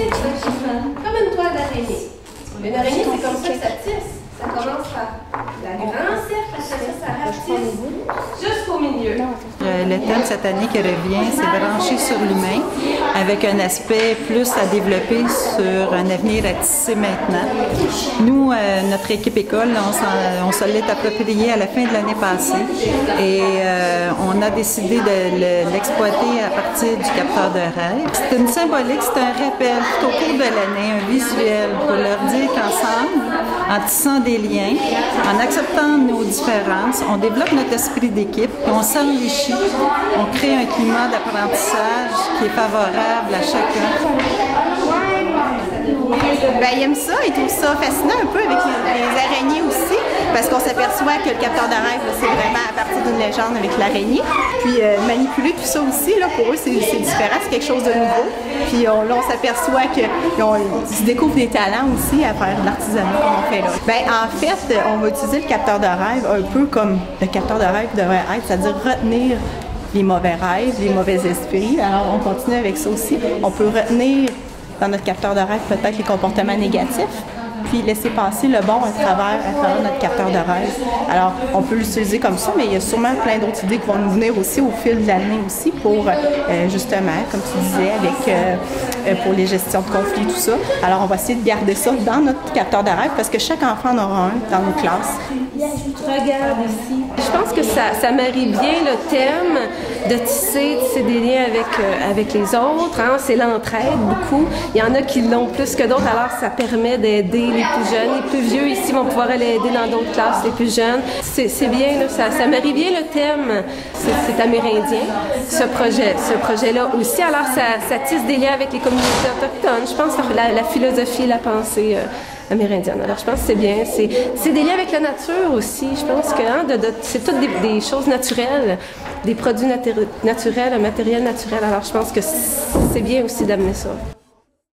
comme une toile d'araignée. Une araignée, c'est comme ça que ça tisse. Ça commence par la grande cercle, après ça ratisse jusqu'au milieu. Le thème cette année qui revient, c'est branché sur l'humain, avec un aspect plus à développer sur un avenir à tisser maintenant. Nous, notre équipe école, on se l'est approprié à la fin de l'année passée et on a décidé de l'exploiter à partir du capteur de rêve. C'est une symbolique, c'est un rappel tout au cours de l'année, un visuel pour leur dire qu'ensemble, en tissant des liens, en acceptant nos différences, on développe notre esprit d'équipe, on s'enrichit, on crée un climat d'apprentissage qui est favorable à chacun. Ben, ils aiment ça, ils trouvent ça fascinant un peu avec les araignées aussi, parce qu'on s'aperçoit que le capteur de rêve, c'est vraiment à partir d'une légende avec l'araignée. Puis manipuler tout ça aussi, là, pour eux, c'est différent, c'est quelque chose de nouveau. Puis là, on s'aperçoit qu'ils découvrent des talents aussi à faire de l'artisanat comme on fait là. Ben, en fait, on va utiliser le capteur de rêve un peu comme le capteur de rêve devrait être, c'est-à-dire retenir les mauvais rêves, les mauvais esprits. Alors, on continue avec ça aussi. On peut retenir dans notre capteur de rêve peut-être les comportements négatifs, puis laisser passer le bon à travers notre capteur de rêve. Alors, on peut l'utiliser comme ça, mais il y a sûrement plein d'autres idées qui vont nous venir aussi au fil de l'année aussi pour, justement, comme tu disais, avec pour les gestions de conflits, tout ça. Alors, on va essayer de garder ça dans notre capteur de rêve parce que chaque enfant en aura un dans nos classes. Regarde ici. Je pense que ça marie bien le thème de tisser des liens avec les autres. Hein? C'est l'entraide beaucoup. Il y en a qui l'ont plus que d'autres, alors ça permet d'aider les plus jeunes. Les plus vieux ici vont pouvoir aller aider dans d'autres classes, les plus jeunes. C'est bien, là, ça marie bien le thème. C'est amérindien, ce projet-là aussi. Alors ça tisse des liens avec les communautés autochtones. Je pense que la philosophie, la pensée amérindienne. Alors je pense que c'est bien. C'est des liens avec la nature aussi. Je pense que c'est toutes des choses naturelles, des produits naturels, un matériel naturel. Alors je pense que c'est bien aussi d'amener ça.